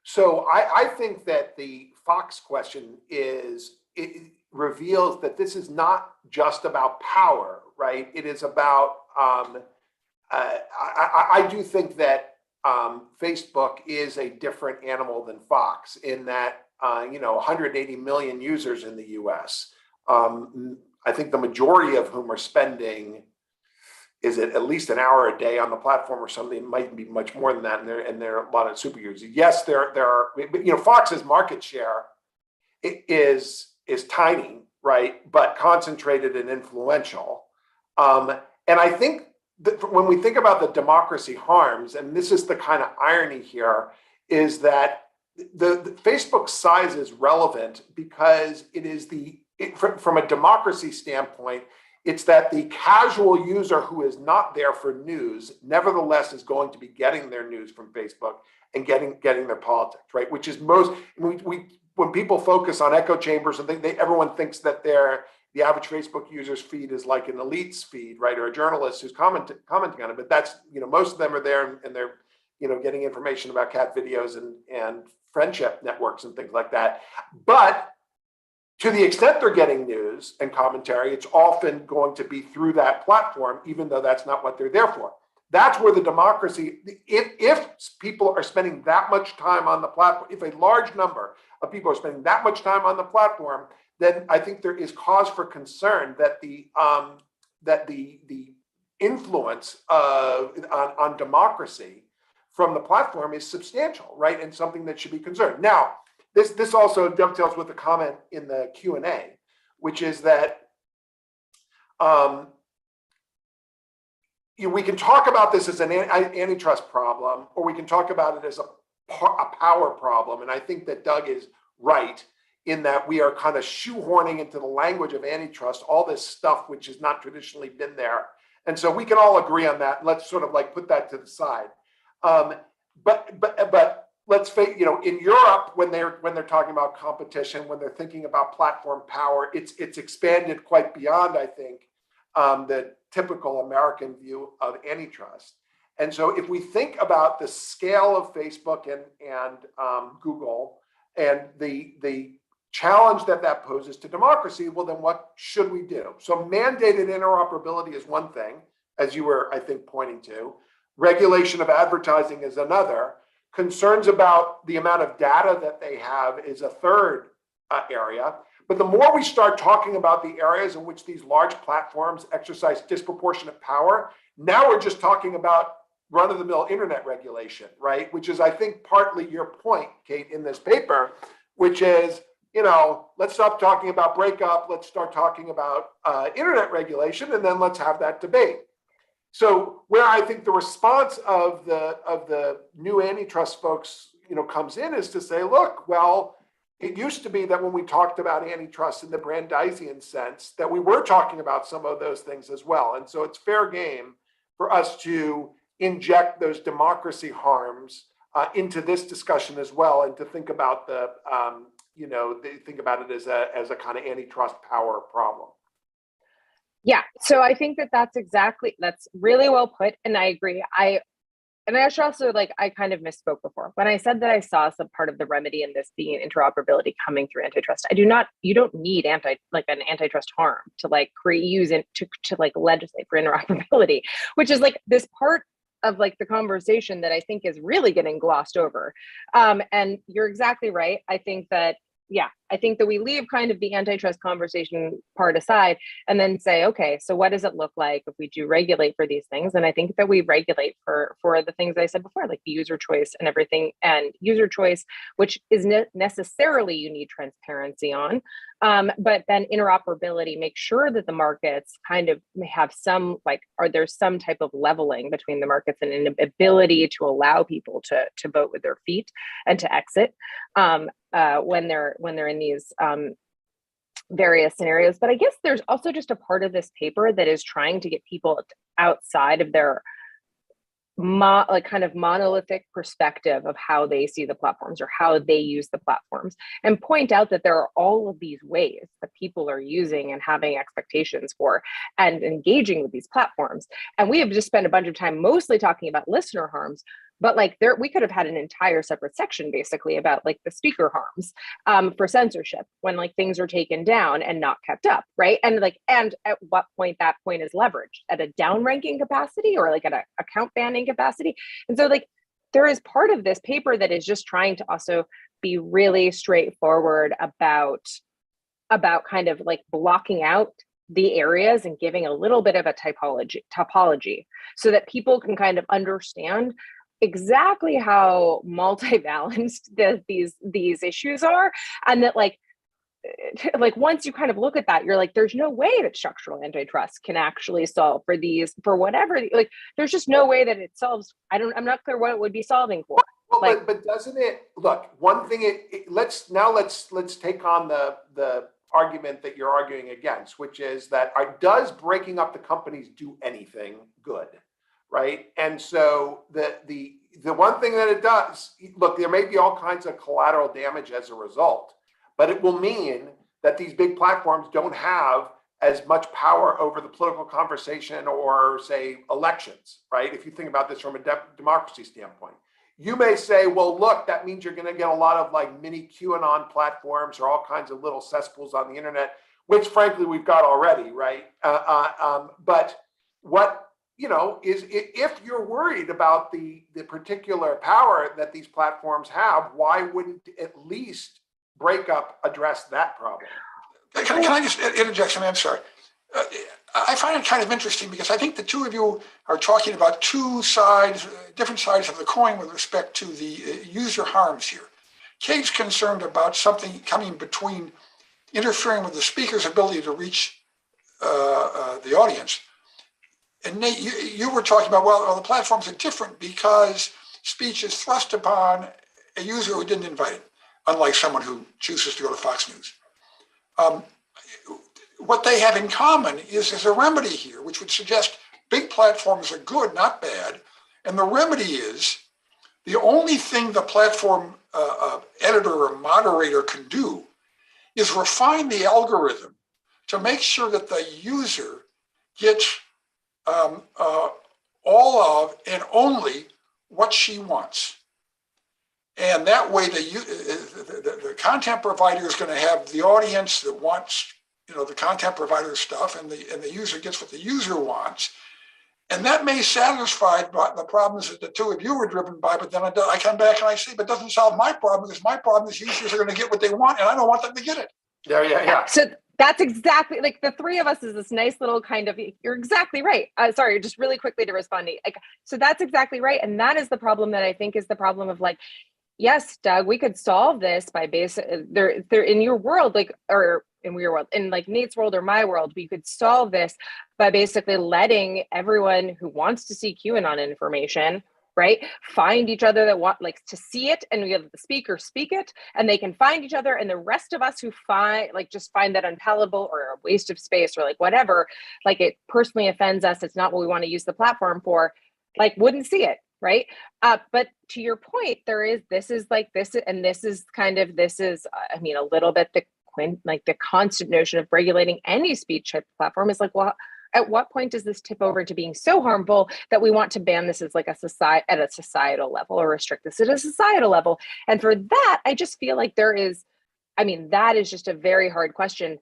So I think that the Fox question reveals that this is not just about power, right? It is about, I do think that Facebook is a different animal than Fox in that, 180 million users in the US. I think the majority of whom are spending, is it at least an hour a day on the platform or something? It might be much more than that, and there are a lot of super users. Yes, there are, Fox's market share is tiny, right? But concentrated and influential. And I think that when we think about the democracy harms, and this is the kind of irony here, is that the Facebook size is relevant because it is from a democracy standpoint, it's that the casual user who is not there for news, nevertheless, is going to be getting their news from Facebook and getting their politics, right? Which is when people focus on echo chambers and everyone thinks that the average Facebook user's feed is like an elite's feed, right, or a journalist who's commenting on it. But that's, most of them are there and they're, getting information about cat videos and friendship networks and things like that. But to the extent they're getting news and commentary, it's often going to be through that platform, even though that's not what they're there for. That's where the democracy, if people are spending that much time on the platform, if a large number of people are spending that much time on the platform, then I think there is cause for concern that the influence on democracy from the platform is substantial, right, and something that should be concerned. Now, this also dovetails with the comment in the Q&A, which is that we can talk about this as an antitrust problem, or we can talk about it as a power problem. And I think that Doug is right in that we are kind of shoehorning into the language of antitrust all this stuff which has not traditionally been there. And so we can all agree on that. Let's sort of put that to the side. But let's face, in Europe, when they're talking about competition, when they're thinking about platform power, it's expanded quite beyond, I think, the typical American view of antitrust. And so if we think about the scale of Facebook and Google and the challenge that that poses to democracy, well, then what should we do? So mandated interoperability is one thing, as you were, I think, pointing to. Regulation of advertising is another. Concerns about the amount of data that they have is a third area. But the more we start talking about the areas in which these large platforms exercise disproportionate power, now we're just talking about run-of-the-mill internet regulation, right? Which is, I think, partly your point, Kate, in this paper, which is, let's stop talking about breakup, let's start talking about internet regulation, and then let's have that debate. So where I think the response of the new antitrust folks, comes in is to say, look, well, it used to be that when we talked about antitrust in the Brandeisian sense, that we were talking about some of those things as well. And so it's fair game for us to inject those democracy harms into this discussion as well, and to think about they think about it as a kind of antitrust power problem. Yeah, so I think that's really well put, and I agree. I should also, I kind of misspoke before when I said that I saw some part of the remedy in this being interoperability coming through antitrust. You don't need an antitrust harm to legislate for interoperability, which is this part of the conversation that I think is really getting glossed over. And you're exactly right. I think that we leave kind of the antitrust conversation part aside and then say, okay, so what does it look like if we do regulate for these things? And I think that we regulate for the things I said before, like the user choice and everything, and user choice, which is necessarily you need transparency on. But then interoperability, make sure that the markets kind of have some, there's some type of leveling between the markets and an ability to allow people to vote with their feet and to exit when they're in these various scenarios. But I guess there's also just a part of this paper that is trying to get people outside of their kind of monolithic perspective of how they see the platforms or how they use the platforms, and point out that there are all of these ways that people are using and having expectations for and engaging with these platforms. And we have just spent a bunch of time mostly talking about listener harms, but we could have had an entire separate section basically about the speaker harms for censorship when things are taken down and not kept up, right? And at what point that point is leveraged, at a downranking capacity or at a account banning capacity. And so there is part of this paper that is just trying to also be really straightforward about kind of blocking out the areas and giving a little bit of a topology so that people can kind of understand exactly how multi-balanced these issues are, and that once you kind of look at that, you're there's no way that structural antitrust can actually solve for whatever, there's just no way that it solves. I'm not clear what it would be solving for. Well, but doesn't it look, one thing let's take on the argument that you're arguing against, which is that does breaking up the companies do anything good? Right. And so the one thing that it does, look, there may be all kinds of collateral damage as a result, but it will mean that these big platforms don't have as much power over the political conversation or, say, elections. Right. If you think about this from a democracy standpoint, you may say, well, look, that means you're going to get a lot of mini QAnon platforms or all kinds of little cesspools on the internet, which frankly we've got already. Right. But what is if you're worried about the particular power that these platforms have, why wouldn't at least breakup address that problem? Can I just interject something? I'm sorry. I find it kind of interesting because I think the two of you are talking about two sides, different sides of the coin with respect to the user harms here. Kate's concerned about something coming between interfering with the speaker's ability to reach the audience. And Nate, you were talking about, well, the platforms are different because speech is thrust upon a user who didn't invite it, unlike someone who chooses to go to Fox News. What they have in common is a remedy here, which would suggest big platforms are good, not bad. And the remedy is the only thing the platform editor or moderator can do is refine the algorithm to make sure that the user gets all of and only what she wants. And that way, the content provider is going to have the audience that wants, the content provider stuff, and the user gets what the user wants. And that may satisfy the problems that the two of you were driven by, but then I come back and I say, but it doesn't solve my problem, because my problem is users are going to get what they want, and I don't want them to get it. Yeah. So that's exactly, like, the three of us is this nice little kind of, you're exactly right. Sorry, just really quickly to respond. So that's exactly right. And that is the problem that I think is the problem of, like, yes, Doug, we could solve this by they're in your world, like, or in your world, in like Nate's world or my world, we could solve this by basically letting everyone who wants to see QAnon information, right, find each other that want, like, to see it, and we have the speaker speak it, and they can find each other, and the rest of us who just find that unpalatable or a waste of space or like whatever, like it personally offends us, it's not what we want to use the platform for, like, wouldn't see it. Right. But to your point, this is a little bit the constant notion of regulating any speech type platform is like, well, at what point does this tip over to being so harmful that we want to ban this as like at a societal level, or restrict this at a societal level? And for that, I just feel like that is just a very hard question.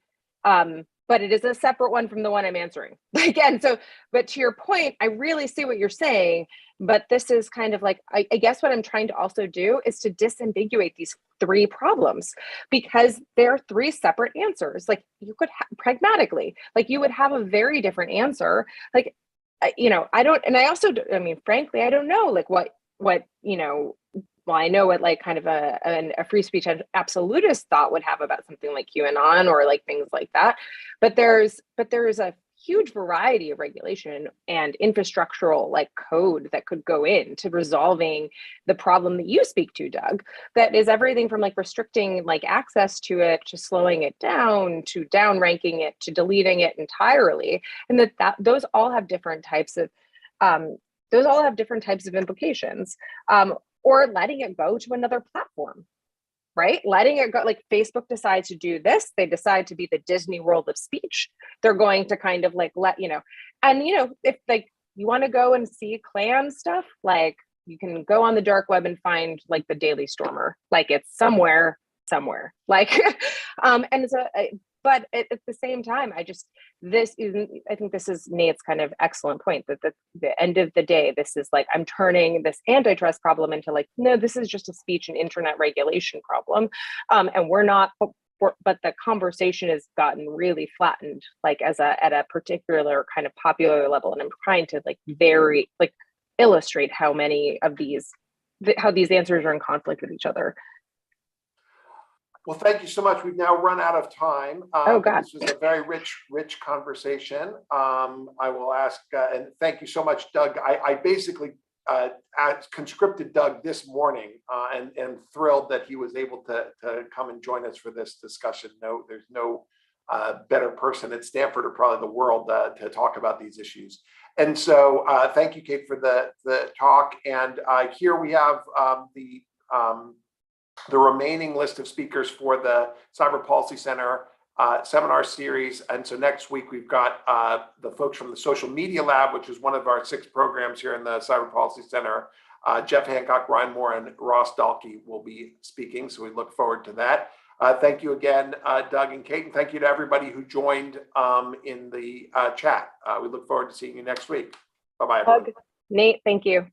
But it is a separate one from the one I'm answering. Again, but to your point, I really see what you're saying, but this is kind of like, I guess what I'm trying to also do is to disambiguate these three problems, because they're three separate answers. Like, you could pragmatically, like, you would have a very different answer. Like, frankly, I don't know, like, what, well, I know what, like, kind of a free speech absolutist thought would have about something like QAnon or like things like that. But there's a huge variety of regulation and infrastructural, like, code that could go into resolving the problem that you speak to, Doug, that is everything from, like, restricting, like, access to it, to slowing it down, to downranking it, to deleting it entirely. And those all have different types of implications. Or letting it go to another platform, right? Letting it go, like, Facebook decides to do this. They decide to be the Disney World of speech. They're going to kind of, like, if, like, you want to go and see Klan stuff, like, you can go on the dark web and find, like, the Daily Stormer, like, it's somewhere, like, and so, but at the same time, I think this is Nate's kind of excellent point, that the end of the day, this is like, I'm turning this antitrust problem into, like, no, this is just a speech and internet regulation problem. And we're not, but the conversation has gotten really flattened, like, at a particular kind of popular level. And I'm trying to, like, illustrate how many of these answers are in conflict with each other. Well, thank you so much. We've now run out of time. Oh, God. This was a very rich conversation. I will ask, and thank you so much, Doug. I basically conscripted Doug this morning, and thrilled that he was able to come and join us for this discussion. There's no better person at Stanford or probably the world to talk about these issues. And so thank you, Kate, for the talk. And here we have the remaining list of speakers for the Cyber Policy Center seminar series. And so next week, we've got the folks from the Social Media Lab, which is one of our 6 programs here in the Cyber Policy Center. Jeff Hancock, Ryan Moore, and Ross Dahlke will be speaking. So we look forward to that. Thank you again, Doug and Kate, and thank you to everybody who joined in the chat. We look forward to seeing you next week. Bye-bye, everyone. Doug, Nate, thank you.